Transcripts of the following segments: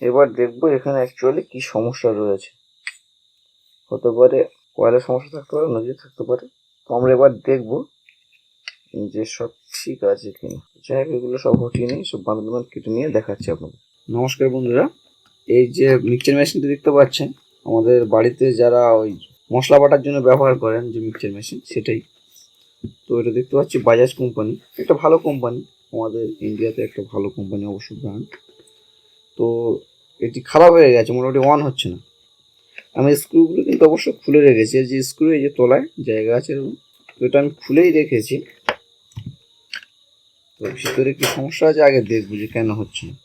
এবার দেখবো এখানে অ্যাকচুয়ালি কি সমস্যা রয়েছে। হতে পারে কয়লার সমস্যা থাকতে পারে, নদী থাকতে পারে। তো আমরা এবার দেখবো যে সব ঠিক আছে কিনা। যাই হোক, এগুলো সব হটিয়ে নিয়ে সব বাঁধ কেটে নিয়ে দেখাচ্ছি আপনাদের। নমস্কার বন্ধুরা, এই যে মিক্সচার মেশিনটি দেখতে পাচ্ছেন, আমাদের বাড়িতে যারা ওই মশলা বাটার জন্য ব্যবহার করেন যে মিক্সচার মেশিন, সেটাই। তো এটা দেখতে পাচ্ছি বাজাজ কোম্পানি, একটা ভালো কোম্পানি, আমাদের ইন্ডিয়াতে একটা ভালো কোম্পানি অবশ্য, ব্র্যান্ড। তো এটি খারাপ হয়ে গেছে, মোটামুটি অন হচ্ছে না। আমি স্ক্রুগুলো কিন্তু অবশ্য খুলে রেখেছি, যে স্ক্রু এই যে তলায় জায়গা আছে, তো এটা আমি খুলেই রেখেছি। তো ভিতরে কি সমস্যা আছে আগে দেখবো যে কেন হচ্ছে না।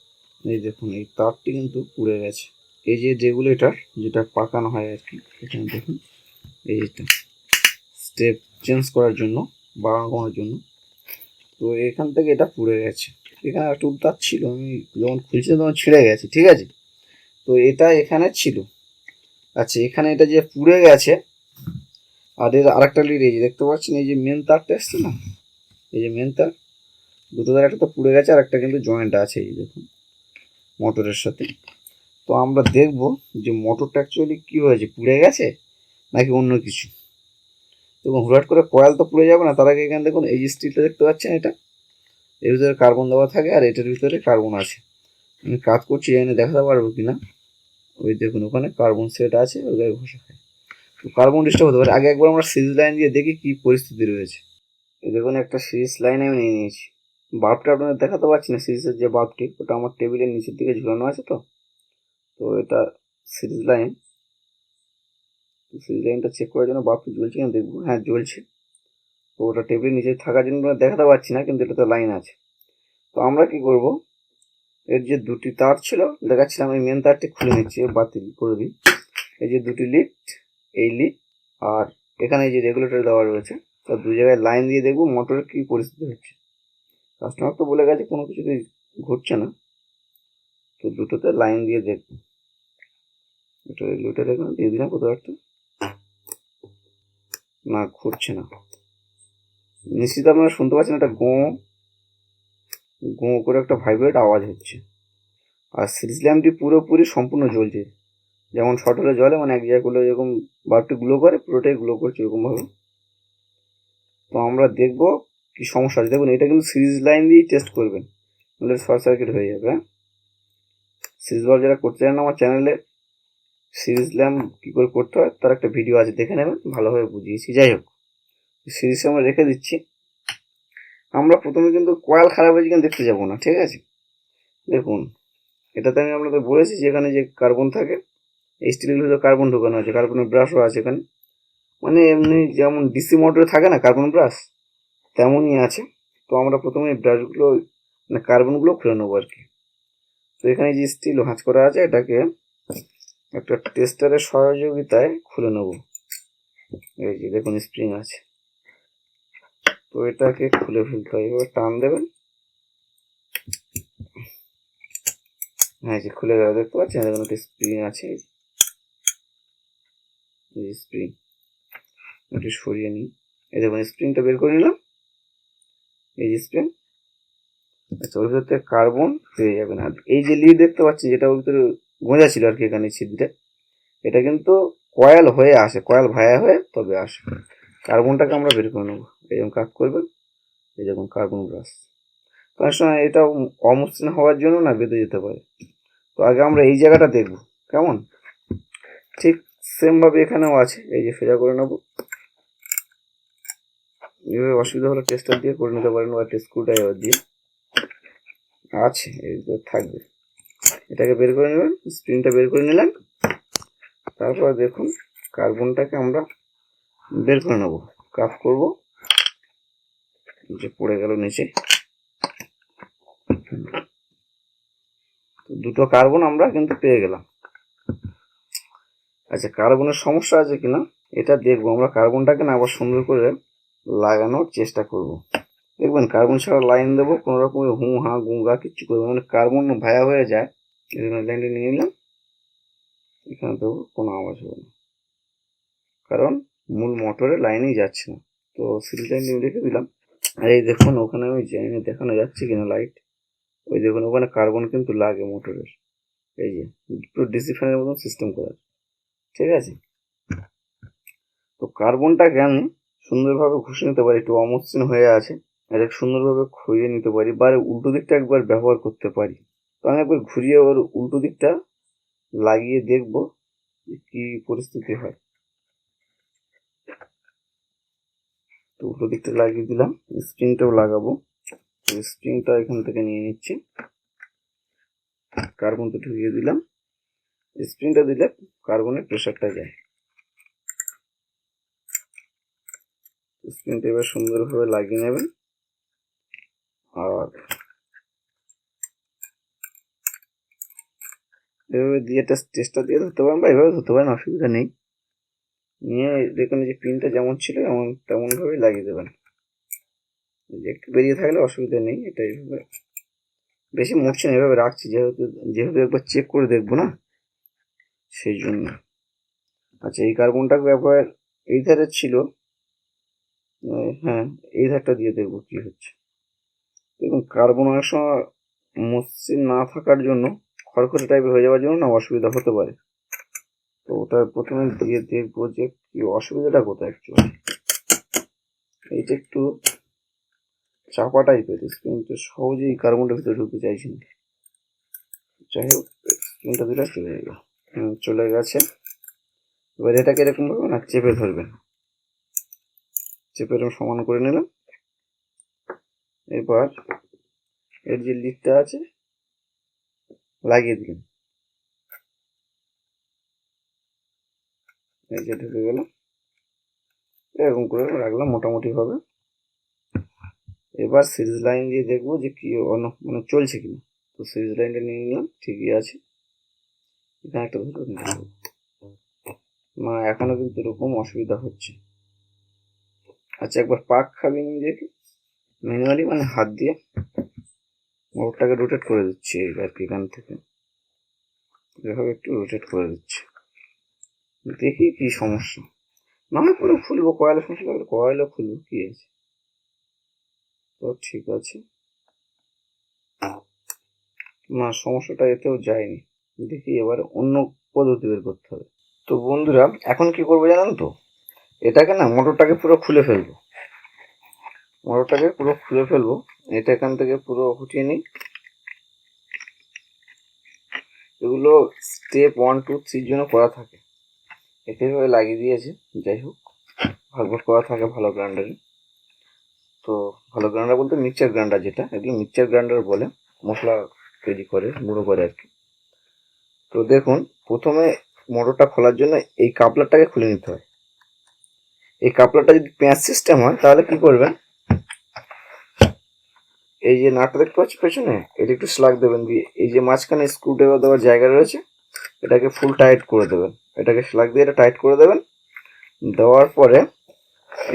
এই দেখুন, এই তারটি কিন্তু পুড়ে গেছে। এই যে রেগুলেটর যেটা পাকানো হয় আর কি, এখানে দেখুন এইটা স্টেপ চেঞ্জ করার জন্য, বাড়ানো কমানোর জন্য। তো এখান থেকে এটা পুড়ে গেছে। এখানে একটা তার ছিল, আমি যখন খুলছিলাম তখন ছিঁড়ে গেছে, ঠিক আছে। তো এটা এখানে ছিল। আচ্ছা, এখানে এটা যে পুড়ে গেছে, আর এর আরেকটা লিড এই যে দেখতে পাচ্ছেন, এই যে মেন তারটা এসছে না, এই যে মেন তার, দুটো তার একটা তো পুড়ে গেছে, আর একটা কিন্তু জয়েন্ট আছে এই দেখুন মোটরের সাথে। তো আমরা দেখব যে মোটরটা অ্যাকচুয়ালি কী হয়েছে, পুড়ে গেছে নাকি অন্য কিছু। দেখুন, হুটহাট করে কয়েল তো পুড়ে যাবে না, তার আগে এখানে দেখুন এই যে স্টিলটা দেখতে পাচ্ছেন, এটা এর ভিতরে কার্বন দেওয়া থাকে, আর এটার ভিতরে কার্বন আছে। আমি কাজ করছি, জানি দেখাতে পারবো কিনা। ওই দেখুন ওখানে কার্বন সেট আছে, ওই গায়ে ঘষা খায়। তো কার্বন ডিস্টার্ব হতে পারে। আগে একবার আমরা সিরিজ লাইন দিয়ে দেখি কি পরিস্থিতি রয়েছে। এই দেখুন, একটা সিরিজ লাইন আমি নিয়ে নিয়েছি। বাল্বটা আপনাদের দেখাতে পারছি না, সিরিজের যে বাল্বটি, ওটা আমার টেবিলের নিচের দিকে ঝুলানো আছে। তো তো এটা সিরিজ লাইন। সিরিজ লাইনটা চেক করার জন্য বাল্বটি জ্বলছে কিনা দেখবো। হ্যাঁ, জ্বলছে। তো ওটা টেবিলের নিচে থাকার জন্য দেখাতে পারছি না, কিন্তু এটাতে লাইন আছে। তো আমরা কি করব, এর যে দুটি তার ছিল দেখাচ্ছিলাম, এই মেন তারটি খুলে নিচ্ছি, বাতিল করে দিই। এই যে দুটি লিড, এই লিড, আর এখানে এই যে রেগুলেটর দেওয়া রয়েছে, তার দু জায়গায় লাইন দিয়ে দেখবো মোটরের কি পরিস্থিতি হচ্ছে। কাস্টমার তো বলে গেছে কোনো কিছুতেই ঘুরছে না, তো দুটোতে লাইন দিয়ে দেখবো। এটা রেগুলেটর এখানে দিয়ে দিলাম, কোথাও একটা, না ঘুরছে না। নিশ্চিত আপনারা শুনতে পাচ্ছেন একটা গো গো করে একটা ভাইব্রেট আওয়াজ হচ্ছে। আর সিরিজ ল্যাম্পটি পুরোপুরি সম্পূর্ণ জ্বলছে, যেমন শর্ট হলে জ্বলে, মানে এক জায়গায় করলে যেরকম বাল্বটি গ্লো করে, পুরোটাই গ্লো করছে এরকমভাবে। তো আমরা দেখবো কি সমস্যা আছে। দেখুন, এটা কিন্তু সিরিজ লাইন দিয়েই টেস্ট করবেন, নাহলে শর্ট সার্কিট হয়ে যাবে। হ্যাঁ, সিরিজ বাল্ব যারা করতে চান না, আমার চ্যানেলে সিরিজ ল্যাম্প কী করে করতে হয় তার একটা ভিডিও আছে, দেখে নেবেন, ভালোভাবে বুঝিয়েছি। যাই হোক, সিরিজ আমরা রেখে দিচ্ছি। আমরা প্রথমে কিন্তু কয়েল খারাপ হয়েছে কিনা দেখতে যাবো না, ঠিক আছে। দেখুন, এটাতে আমি আপনাদের বলেছি যে এখানে যে কার্বন থাকে, এই স্টিলের ভিতরে কার্বন ঢোকানো আছে, কার্বনের ব্রাশও আছে এখানে, মানে এমনি যেমন ডিসি মোটরে থাকে না কার্বন ব্রাশ, তেমনই আছে। তো আমরা প্রথমে এই ব্রাশগুলো, মানে কার্বনগুলো খুলে নেবো আর কি। তো এখানে যে স্টিল ভাঁজ করা আছে, এটাকে একটা টেস্টারের সহযোগিতায় খুলে নেব। এই যে দেখুন স্প্রিং আছে, তো এটাকে খুলে ফেলতে হয়। এবার টান দেবেন, হ্যাঁ যে খুলে গেল, দেখতে পাচ্ছেন দেখুন একটা স্প্রিং আছে, এই স্প্রিং। একটু সরিয়ে নিই, এই দেখুন স্প্রিংটা বের করে নিলাম, এই যে স্প্রিং। আচ্ছা, ওর ভিতরে কার্বন পেয়ে যাবেন। আর এই যে লিড দেখতে পাচ্ছি, যেটা ওর ভিতরে গোঁজা ছিল আর কি, এখানে ছিদ্রে, এটা কিন্তু কয়েল হয়ে আসে, কয়েল ভায়া হয়ে তবে আসে। কার্বনটাকে আমরা বের করে নেবো, এইরকম কাজ করবেন। এই দেখুন কার্বন ব্রাশ। তো অনেক সময় এটা অমসৃণ হওয়ার জন্য না বেঁধে যেতে পারে। তো আগে আমরা এই জায়গাটা দেখব কেমন। ঠিক সেমভাবে এখানেও আছে, এই যে সোজা করে নেবো। এভাবে অসুবিধা হলে টেস্টার দিয়ে করে নিতে পারেন, বা স্ক্রু ড্রাইভার দিয়ে আছে, এই থাকবে। এটাকে বের করে নেবেন, স্প্রিংটা বের করে নিলেন। তারপর দেখুন কার্বনটাকে আমরা বের করে নেবো, কাজ করব। যে পড়ে গেল নিচে, দুটো কার্বন আমরা কিন্তু পেয়ে গেলাম। আচ্ছা, কার্বনের সমস্যা আছে কিনা এটা দেখবো আমরা। কার্বনটাকে না আবার সুন্দর করে লাগানোর চেষ্টা করব। দেখবেন কার্বন ছাড়া লাইন দেবো, কোনো রকমের হু হা গুঙ্গা কিচ্ছু করবো, মানে কার্বন ভায়া হয়ে যায়। এখানে লাইনটা নিয়ে নিলাম, এখানে দেবো, কোনো আওয়াজ হবে না, কারণ মূল মোটরে লাইনেই যাচ্ছে না। তো সিরিজ লাইন দিয়ে রেখে দিলাম। আর এই দেখুন ওখানে আমি জানি দেখানো যাচ্ছে কিনা লাইট, ওই দেখুন ওখানে কার্বন কিন্তু লাগে মোটরের, এই যে পুরো ডিসি ফ্যানের মতন সিস্টেম করা, ঠিক আছে। তো কার্বনটাকে আমি সুন্দরভাবে ঘষে নিতে পারি, একটু অমসৃণ হয়ে আছে, এটা সুন্দরভাবে ঘুরিয়ে নিতে পারি, বা উল্টো দিকটা একবার ব্যবহার করতে পারি। তো আমি একবার ঘুরিয়ে ওর উল্টো দিকটা লাগিয়ে দেখবো কি পরিস্থিতি হয়। তো উল্টো দিকটা লাগিয়ে দিলাম, স্প্রিংটাও লাগাবো। স্প্রিংটা এখান থেকে নিয়ে নিচ্ছি, কার্বনটা ঢুকিয়ে দিলাম। স্প্রিংটা দিলে কার্বনের প্রেশারটা যায়। স্প্রিংটা এবার সুন্দরভাবে লাগিয়ে নেবেন, আর এভাবে দিয়ে টেস্টটা দিয়ে ধরতে পারেন, বা এভাবে ধরতে পারেন, অসুবিধা নেই। নিয়ে দেখুন যে পিনটা যেমন ছিল তেমন ভাবেই লাগিয়ে দেবেন। একটু বেরিয়ে থাকলে অসুবিধা নেই, এটা এইভাবে বেশি মুড়ছে না, এভাবে রাখছি যেহেতু একবার চেক করে দেখবো না, সেই জন্য। আচ্ছা, এই কার্বনটা ব্যবহার এই ধারে ছিল, হ্যাঁ এই ধারটা দিয়ে দেখবো কি হচ্ছে। দেখুন কার্বন অনেক সময় মসৃণ না থাকার জন্য, খড়খড়ে টাইপের হয়ে যাওয়ার জন্য না অসুবিধা হতে পারে। তো ওটা প্রথমে দিয়ে দেখবো যে কি অসুবিধাটা কোথায় অ্যাকচুয়ালি। এইটা একটু চাপা টাইপের, কিন্তু সহজেই কার্বনটার ভিতরে ঢুকতে চাইছি না। যাই হোক, স্প্রিংটা দিলে চলে গেল, চলে গেছে। এবার এটাকে এরকম ভাবে না চেপে ধরবেন, চেপে এরকম সমান করে নিলাম। এবার এর যে লিডটা আছে লাগিয়ে দিলাম, এই যে ঢুকে গেল। এরকম করে রাখলাম মোটামুটি ভাবে। এবার সিরিজ লাইন দিয়ে দেখবো যে কি মানে চলছে কিনা। তো সিরিজ লাইনটা নিয়ে নিলাম, ঠিকই আছে। এখানে একটা ধরে না, এখনো কিন্তু এরকম অসুবিধা হচ্ছে। আচ্ছা, একবার পাক খাবি দেখি ম্যানুয়ালি, মানে হাত দিয়ে মোটরটাকে রোটেট করে দিচ্ছি আর কি, এখান থেকে এভাবে একটু রোটেট করে দিচ্ছি, দেখি কি সমস্যা। না হয় পুরো খুলবো, কয়েলের সমস্যা লাগলে কয়েলও খুলবো, কি আছে। তো ঠিক আছে, না সমস্যাটা এতেও যায়নি। দেখি এবার অন্য পদ্ধতি বের করতে হবে। তো বন্ধুরা, এখন কি করবো জানেন তো, এটাকে না মোটরটাকে পুরো খুলে ফেলবো, এটা এখান থেকে পুরো হটিয়ে নিই। এগুলো স্টেপ 1, 2, 3 জন্য করা থাকে, এতে ভাবে লাগিয়ে দিয়েছে। যাই হোক, ভাগ করা থাকে ভালো গ্রাইন্ডারে। তো ভালো গ্রাইন্ডার বলতে মিক্সচার গ্রাইন্ডার, যেটা এগুলো মিক্সচার গ্রাইন্ডার বলে, মশলা তৈরি করে, গুঁড়ো করে আর কি। তো দেখুন, প্রথমে মোটরটা খোলার জন্য এই কাপলারটাকে খুলে নিতে হয়। এই কাপলারটা যদি পেঁয়াজ সিস্টেম হয় তাহলে কি করবেন, এই যে নাটটা দেখতে পাচ্ছি পেছনে, এটা একটু স্লাগ দেবেন, দিয়ে এই যে মাঝখানে স্ক্রু ড্রাইভার দেওয়ার জায়গা রয়েছে, এটাকে ফুল টাইট করে দেবেন। এটাকে স্লাগ দিয়ে এটা টাইট করে দেবেন। দেওয়ার পরে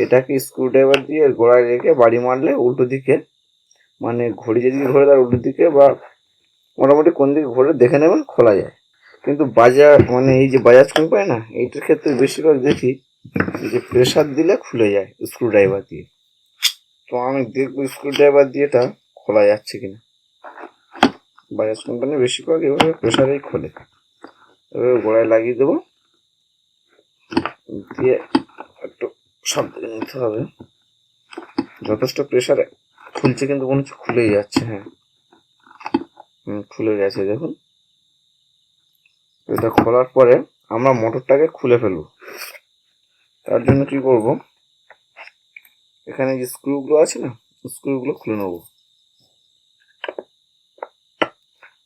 এটাকে স্ক্রু ড্রাইভার দিয়ে গোড়ায় রেখে বাড়ি মারলে উল্টো দিকে, মানে ঘড়ি যেদিকে ঘোরে তার উল্টো দিকে, বা মোটামুটি কোন দিকে ঘোরে দেখে নেবেন, খোলা যায়। কিন্তু মানে এই যে বাজাজ কোম্পানি না, এইটার ক্ষেত্রে বেশিরভাগ দেখি যে প্রেসার দিলে খুলে যায় স্ক্রু ড্রাইভার দিয়ে। তো আমি দেখবো স্ক্রু ড্রাইভার দিয়ে এটা খোলা যাচ্ছে কিনা। বাজাজ কোম্পানি বেশিরভাগ এভাবে প্রেসারেই খোলে। এভাবে গোড়ায় লাগিয়ে দেবো, দিয়ে একটু সাবধানে নিতে হবে। যথেষ্ট প্রেসারে খুলছে, কিন্তু মনে হচ্ছে খুলেই যাচ্ছে। হ্যাঁ, খুলে গেছে দেখুন। এটা খোলার পরে আমরা মোটরটাকে খুলে ফেলবো। তার জন্য কি করব, এখানে যে স্ক্রুগুলো আছে না, স্ক্রুগুলো খুলে নেবো।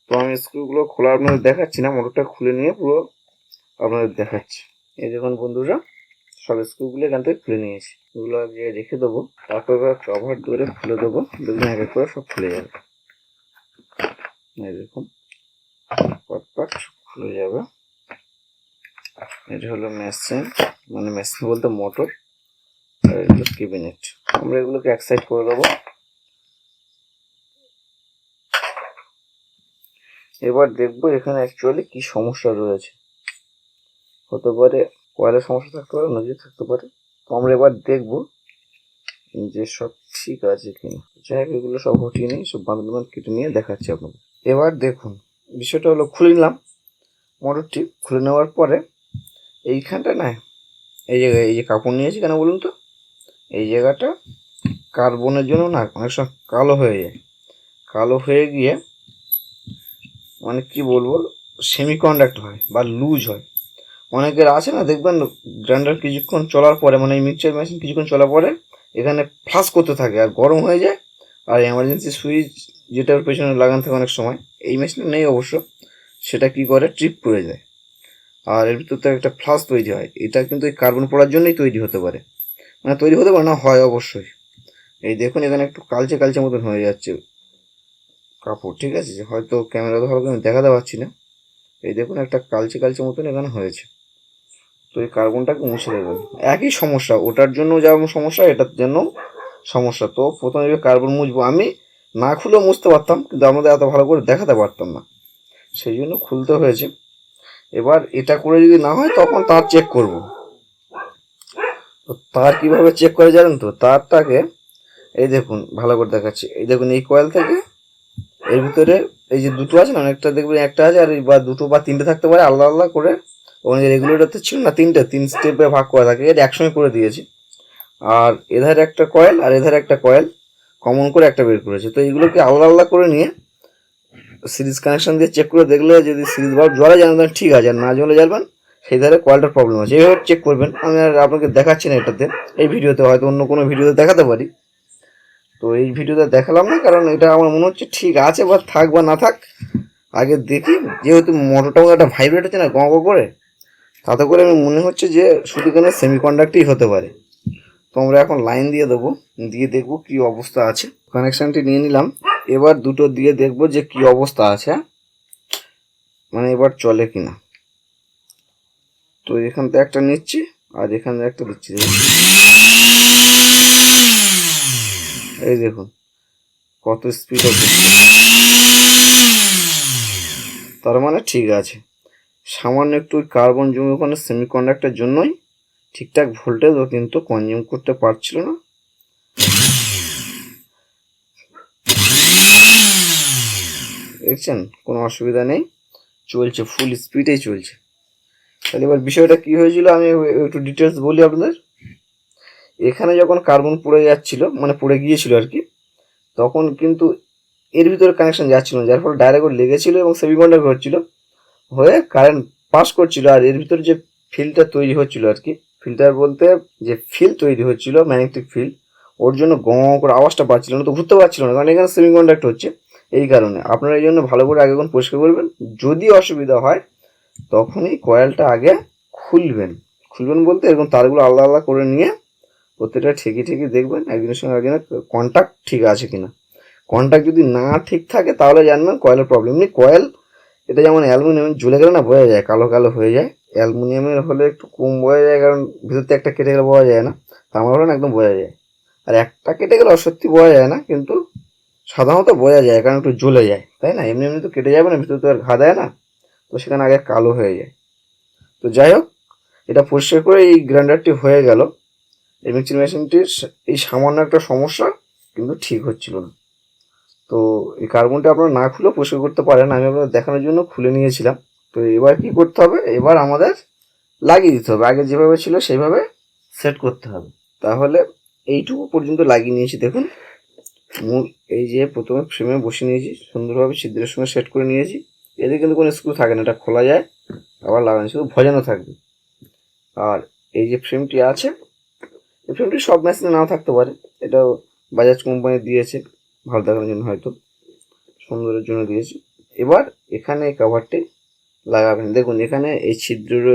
তো আমি স্ক্রুগুলো খোলা আপনাদের দেখাচ্ছি না, মোটরটা খুলে নিয়ে পুরো আপনাদের দেখাচ্ছি। এই দেখুন বন্ধুরা, সব স্ক্রুগুলো এখান থেকে খুলে নিয়েছি। এগুলো আগে রেখে দেবো, তারপর কভার ধরে খুলে দেবো, দেখবেন এক এক করে সব খুলে যাবে। এই দেখুন, পট খুলে যাবে। এটা হলো মেশিন, মানে মেশিন বলতে মোটর, আর এগুলো ক্যাবিনেট। আমরা এগুলোকে এক সাইড করে দেবো। এবার দেখবো এখানে অ্যাকচুয়ালি কি সমস্যা রয়েছে। হতে পারে কয়েলের সমস্যা থাকতে পারে, নজির থাকতে পারে। তো আমরা এবার দেখবো যে সব ঠিক আছে কিনা। যাই হোক, এগুলো সব হটিয়ে নিয়ে সব বাঁধ কেটে নিয়ে দেখাচ্ছি আপনাদের। এবার দেখুন, বিষয়টা হলো খুলে নিলাম, মোটরটি খুলে নেওয়ার পরে এইখানটা না, এই যে কাপড় নিয়েছি কেন বলুন তো, এই জায়গাটা কার্বনের জন্য না অনেক সময় কালো হয়ে যায়। কালো হয়ে গিয়ে মানে কি বলবো, সেমিকন্ডাক্টর হয় বা লুজ হয়। অনেকের আছে না, দেখবেন গ্রাইন্ডার কিছুক্ষণ চলার পরে, মানে এই মিক্সচার মেশিন কিছুক্ষণ চলার পরে এখানে ফ্লাশ করতে থাকে আর গরম হয়ে যায়। আর এমার্জেন্সি সুইচ যেটার পেছনে লাগানো থাকে অনেক সময়, এই মেশিনে নেই অবশ্য, সেটা কি করে ট্রিপ করে যায় আর এর ভিতর থেকে একটা ফ্লাশ তৈরি হয়। এটা কিন্তু এই কার্বন পড়ার জন্যই তৈরি হতে পারে, মানে তৈরি হতে পারে না, হয় অবশ্যই। এই দেখুন এখানে একটু কালচে কালচে মতন হয়ে যাচ্ছে কাপড়, ঠিক আছে, হয়তো ক্যামেরাতে ভালো করে দেখাতে পারছি না। এই দেখুন একটা কালচে কালচে মতন এখানে হয়েছে। তো এই কার্বনটাকে মুছে দেবেন। একই সমস্যা, ওটার জন্য যেমন সমস্যা এটার জন্য সমস্যা। তো প্রথমে কার্বন মুছবো, আমি না খুলেও মুছতে পারতাম কিন্তু আমাদের এত ভালো করে দেখাতে পারতাম না, সেই জন্য খুলতে হয়েছে। এবার এটা করে যদি না হয় তখন তার চেক করব। তো তার কিভাবে চেক করে জানেন তো, তারটাকে এই দেখুন ভালো করে দেখাচ্ছি। এই দেখুন এই কয়েল থেকে এর ভিতরে এই যে দুটো আছে না, অনেকটা দেখবেন একটা আছে আর বা দুটো বা তিনটে থাকতে পারে আলাদা আলাদা করে। ওখানে যে রেগুলেটরতে ছিল না, তিন স্টেপে ভাগ করা থাকে, এটা একসঙ্গে করে দিয়েছি। আর এধারে একটা কয়েল আর এধারে একটা কয়েল কমন করে একটা বের করেছে। তো এইগুলোকে আলাদা আলাদা করে নিয়ে সিরিজ কানেকশন দিয়ে চেক করে দেখলে যদি সিরিজ বাল্ব জ্বলে যান তাহলে ঠিক আছে, আর না জ্বলে যাবেন সেই ধারে কয়েলটার প্রবলেম আছে। এইভাবে চেক করবেন। আমি আর আপনাকে দেখাচ্ছি না এটাতে, এই ভিডিওতে, হয়তো অন্য কোনো ভিডিওতে দেখাতে পারি। তো এই ভিডিওতে দেখালাম না, কারণ এটা আমার মনে হচ্ছে ঠিক আছে, বা থাক বা না থাক আগে দেখি। যেহেতু মোটরটা একটা ভাইব্রেট হচ্ছে না গঁ গঁ করে, তাতে করে আমি মনে হচ্ছে যে শুধু কেন সেমিকন্ডাক্টরই হতে পারে। তো আমরা এখন লাইন দিয়ে দেবো, দিয়ে দেখবো কি অবস্থা আছে। কানেকশানটি নিয়ে নিলাম, এবার দুটো দিয়ে দেখবো যে কি অবস্থা আছে, মানে এবার চলে কিনা। তো এখান থেকে একটা নিচ্ছি আর এখান থেকে একটা দিচ্ছি, এই দেখুন কত স্পিড আছে, তার মানে ঠিক আছে। সামান্য একটু কার্বন জমে ওখানে সেমিকন্ডাক্টরের জন্যই ঠিকঠাক ভোল্টেজও কিন্তু কনজিউম করতে পারছিল না। দেখছেন কোনো অসুবিধা নেই, চলছে, ফুল স্পিডেই চলছে। তাহলে এবার বিষয়টা কি হয়েছিল আমি একটু ডিটেলস বলি আপনাদের। এখানে যখন কার্বন পড়ে যাচ্ছিল, মানে পড়ে গিয়েছিল আর কি, তখন কিন্তু এর ভিতরে কানেকশন যাচ্ছিল না, যার ফলে ডাইরেক্ট লেগেছিল এবং সেমিকন্ডাক্টর হচ্ছিল, হয়ে কারেন্ট পাস করছিল। আর এর ভিতরে যে ফিল্ডটা তৈরি হচ্ছিল আর কি, ফিল্টার বলতে যে ফিল্ড তৈরি হচ্ছিল, ম্যাগনেটিক ফিল্ড, ওর জন্য গ করে আওয়াজটা পাচ্ছিল না, তো ঘুরতে পারছিল না, কারণ এখানে সেমিকন্ডাক্টর হচ্ছে। এই কারণে আপনারা এই জন্য ভালো করে আগে কোন পরিষ্কার করবেন। যদি অসুবিধা হয় তখনই কয়েলটা আগে খুলবেন। খুলবেন বলতে এরকম তারগুলো আলাদা আলাদা করে নিয়ে প্রত্যেকটা ঠিকই দেখবেন একজনের সঙ্গে একজনের কন্ট্যাক্ট ঠিক আছে কিনা। কন্ট্যাক্ট যদি না ঠিক থাকে তাহলে জানবেন কয়েলের প্রবলেম নেই। কয়েল এটা যেমন অ্যালুমিনিয়াম, জ্বলে গেলে না বোঝা যায়, কালো কালো হয়ে যায়। অ্যালুমিনিয়ামের হলে একটু কম বোঝা যায়, কারণ ভিতর থেকে একটা কেটে গেলে বোঝা যায় না। তামার হলে না একদম বোঝা যায়, আর একটা কেটে গেলে সত্যি বোঝা যায় না, কিন্তু সাধারণত বোঝা যায় কারণ একটু জ্বলে যায়, তাই না? এমনি এমনি তো কেটে যাবে না, ভিতর তো আর ঘা দেয় না, তো সেখানে আগে কালো হয়ে যায়। তো যাই হোক, এটা পরিষ্কার করে এই গ্রাইন্ডারটি হয়ে গেল। এই মিক্সিং মেশিনটির এই সামান্য একটা সমস্যা কিন্তু ঠিক হচ্ছিল না। তো এই কার্বনটা আপনারা না খুলেও পরিষ্কার করতে পারেন, আমি আপনাদের দেখানোর জন্য খুলে নিয়েছিলাম। তো এবার কি করতে হবে, এবার আমাদের লাগিয়ে দিতে হবে, আগে যেভাবে ছিল সেইভাবে সেট করতে হবে। তাহলে এইটুকু পর্যন্ত লাগিয়ে নিয়েছি দেখুন। মূল এই যে প্রথমে ফ্রেমে বসিয়ে নিয়েছি, সুন্দরভাবে ছিদ্রের সঙ্গে সেট করে নিয়েছি। এতে কিন্তু কোনো স্ক্রু থাকে না, এটা খোলা যায় আবার লাগানো, শুধু ভজানো থাকবে। আর এই যে ফ্রেমটি আছে, এই ফ্রেমটি সব মেশিনে নাও থাকতে পারে, এটাও বাজাজ কোম্পানি দিয়েছে ভালো দেখানোর জন্য, হয়তো সুন্দরের জন্য দিয়েছে। এবার এখানে এই কভারটি লাগাবেন। দেখুন এখানে এই ছিদ্র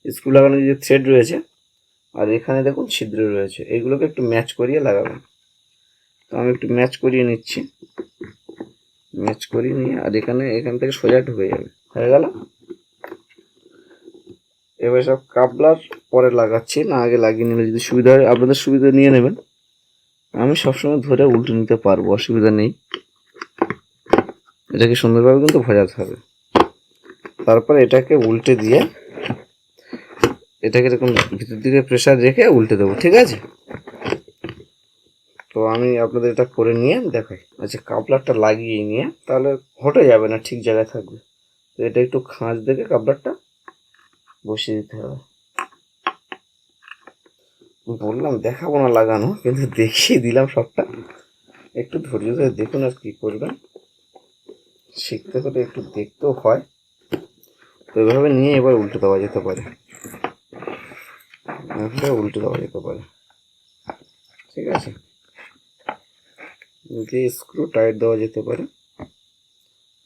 স্ক্রু লাগানোর যে থ্রেড রয়েছে, আর এখানে দেখুন ছিদ্র রয়েছে, এইগুলোকে একটু ম্যাচ করিয়ে লাগাবেন। তো আমি একটু ম্যাচ করিয়ে নিচ্ছি, ম্যাচ করিয়ে নিয়ে আর এখান থেকে সোজা ঢুকে যাবে, হয়ে গেল। এবার সব কাপলার পরে লাগাচ্ছি, না আগে লাগিয়ে নিলে যদি সুবিধা হয় আপনাদের সুবিধা নিয়ে নেবেন। আমি সবসময় ধরে উল্টে নিতে পারবো, অসুবিধা নেই। এটাকে সুন্দরভাবে কিন্তু ভজাতে হবে। তারপর এটাকে উল্টে দিয়ে এটাকে এরকম ভিতর দিকে প্রেসার রেখে উল্টে দেবো, ঠিক আছে? তো আমি আপনাদের এটা করে নিয়ে দেখাই। আচ্ছা, কাপলারটা লাগিয়ে নিয়ে তাহলে হটে যাবে না, ঠিক জায়গায় থাকবে। তো এটা একটু খাঁজ দেখে কাপড়টা বসিয়ে দিতে হবে। বললাম দেখাবো না লাগানো, কিন্তু দেখিয়ে দিলাম সবটা। একটু ধৈর্য ধরে দেখুন আর কি করবেন। শিখতে হলে একটু দেখতেও হয়। তো এভাবে নিয়ে এবার উল্টে দেওয়া যেতে পারে, এভাবে উল্টে দেওয়া যেতে পারে। ঠিক আছে, দিয়ে স্ক্রু টাইট দেওয়া যেতে পারে।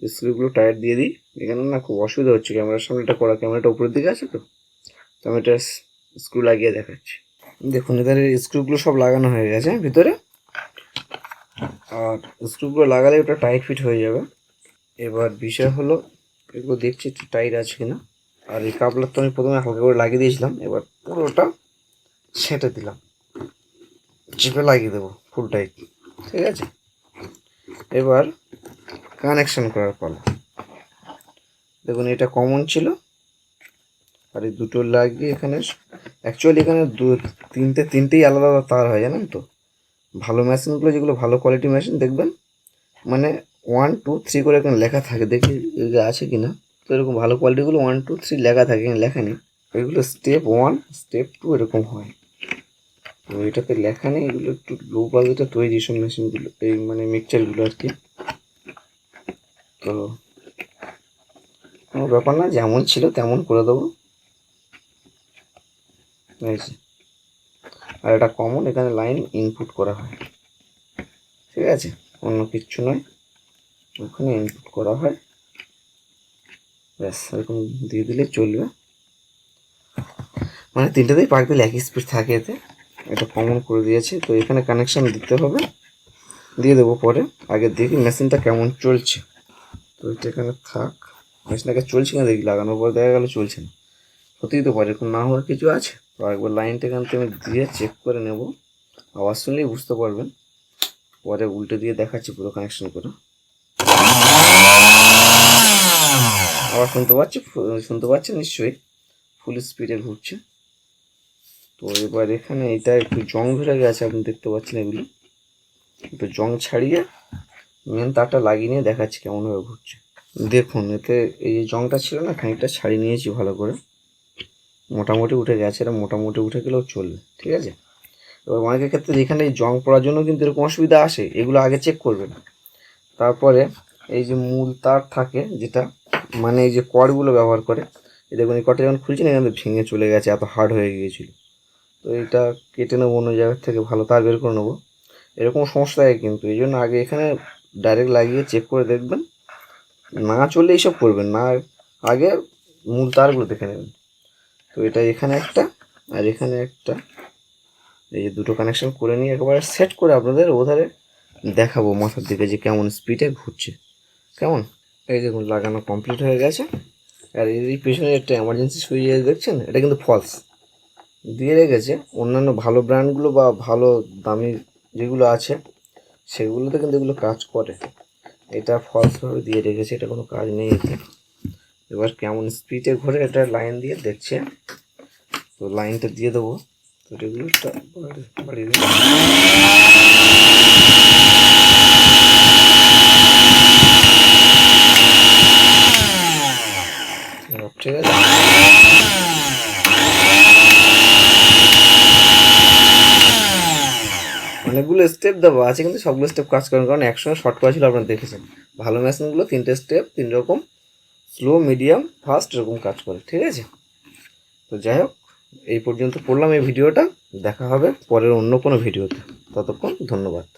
স্ক্রুগুলো টাইট দিয়ে দিই। এখানে না খুব অসুবিধা হচ্ছে, ক্যামেরার সামনে এটা করা, ক্যামেরাটা উপরের দিকে আছে তো আমি এটা স্ক্রু লাগিয়ে দেখাচ্ছি। দেখুন এদের স্ক্রুগুলো সব লাগানো হয়ে গেছে ভিতরে, আর স্ক্রুগুলো লাগালে ওটা টাইট ফিট হয়ে যাবে। এবার বিষয় হলো এগুলো দেখছি একটু টাইট আছে কিনা। আর এই কাপলার তো আমি প্রথমে হালকা করে লাগিয়ে দিয়েছিলাম, এবার পুরোটা ছেঁটে দিলাম, চেপে লাগিয়ে দেবো ফুল টাইট। ঠিক আছে, এবার কানেকশন করার পালা। দেখুন এটা কমন ছিল, আর এই দুটো লাগিয়ে এখানে অ্যাকচুয়ালি এখানে তিনটেই আলাদা আলাদা তার হয়, জানেন তো। ভালো মেশিনগুলো, যেগুলো ভালো কোয়ালিটি মেশিন দেখবেন, মানে 1 2 3 করে এখানে লেখা থাকে, দেখি আছে কি না। তো এরকম ভালো কোয়ালিটিগুলো 1 2 3 লেখা থাকে, এখানে লেখা নেই। এগুলো স্টেপ 1 স্টেপ 2 এরকম হয়। তো এটাতে লেখা নেই, এগুলো একটু লো বাজেটে তৈরি সব মেশিনগুলো, এই মানে মিক্সচারগুলো আর কি। তো কোনো ব্যাপার না, যেমন ছিল তেমন করে দেবো। আর এটা কমন, এখানে লাইন ইনপুট করা হয়। ঠিক আছে, অন্য কিচ্ছু নয়, ওখানে ইনপুট করা হয়। ব্যাস এরকম দিয়ে দিলে চলবে, মানে তিনটাতেই পাক দিলে একই স্পিড থাকে এতে। এটা কমন করে দিয়েছে, তো এখানে কানেকশান দিতে হবে, দিয়ে দেবো পরে। আগে দেখি মেশিনটা কেমন চলছে। তো এটা এখানে থাক, মেশিনটাকে চলছে না দেখি, লাগানোর পর দেখা গেলো চলছে না, হতেই তো পারে, এরকম না হওয়ার কিছু আছে। তো একবার লাইনটা এখান থেকে আমি দিয়ে চেক করে নেব, আওয়াজ শুনলেই বুঝতে পারবেন। পরে উল্টে দিয়ে দেখাচ্ছি পুরো কানেকশন করে। আবার শুনতে পাচ্ছেন নিশ্চয়ই, ফুল স্পিডে ঘুরছে। তো এবার এখানে এটা একটু জং ধরে গেছে, আপনি দেখতে পাচ্ছেন। এগুলো একটু জং ছাড়িয়ে মেন তারটা লাগিয়ে নিয়ে দেখাচ্ছি কেমনভাবে ঘুরছে। দেখুন এতে এই যে জংটা ছিল না, খানিকটা ছাড়িয়ে নিয়েছি ভালো করে, মোটামুটি উঠে গেছে। এটা মোটামুটি উঠে গেলেও চলবে। ঠিক আছে, এবার অনেকের ক্ষেত্রে এখানে এই জং পড়ার জন্য কিন্তু এরকম অসুবিধা আসে, এগুলো আগে চেক করবেন। তারপরে এই যে মূল তার থাকে, যেটা মানে এই যে কর্ডগুলো ব্যবহার করে, এই দেখুন এই কর্ডটা যখন খুলছি না, এখান থেকে ভেঙে চলে গেছে, এত হার্ড হয়ে গিয়েছিল। তো এটা কেটে নেবো, অন্য জায়গার থেকে ভালো তার বের করে নেবো। এরকম সমস্যা থাকে কিন্তু, এই জন্য আগে এখানে ডাইরেক্ট লাগিয়ে চেক করে দেখবেন। না চললে এইসব করবেন না, আগে মূল তারগুলো দেখে নেবেন। তো এটা এখানে একটা আর এখানে একটা, এই যে দুটো কানেকশন করে নিয়ে একেবারে সেট করে আপনাদের ওধারে দেখাবো মাথার দিকে যে কেমন স্পিডে ঘুরছে। কেমন, এই দেখুন লাগানো কমপ্লিট হয়ে গেছে। আর এই পেছনে একটা এমার্জেন্সি সুইচ দেখছেন, এটা কিন্তু ফলস দিয়ে রেখেছে। অন্যান্য ভালো ব্র্যান্ডগুলো বা ভালো দামি যেগুলো আছে সেগুলোতে কিন্তু এগুলো কাজ করে, এটা ফলসভাবে দিয়ে রেখেছে, এটা কোনো কাজ নেই এতে। এবার কেমন স্পিডে ঘুরে এটা লাইন দিয়ে দেখছে। তো লাইনটা দিয়ে দেবো, তো রেগুলেটরটা বাড়িয়ে দেবো। ঠিক আছে, অনেকগুলো স্টেপ দেওয়া আছে, কিন্তু সবগুলো স্টেপ কাজ করেন, কারণ একসঙ্গে শর্ট করা ছিল, আপনারা দেখেছেন। ভালো মেশিনগুলো 3টে স্টেপ 3 রকম, স্লো মিডিয়াম ফাস্ট এরকম কাজ করে। ঠিক আছে, তো যাই হোক এই পর্যন্ত করলাম এই ভিডিওটা, দেখা হবে পরের অন্য কোনো ভিডিওতে। ততক্ষণ ধন্যবাদ।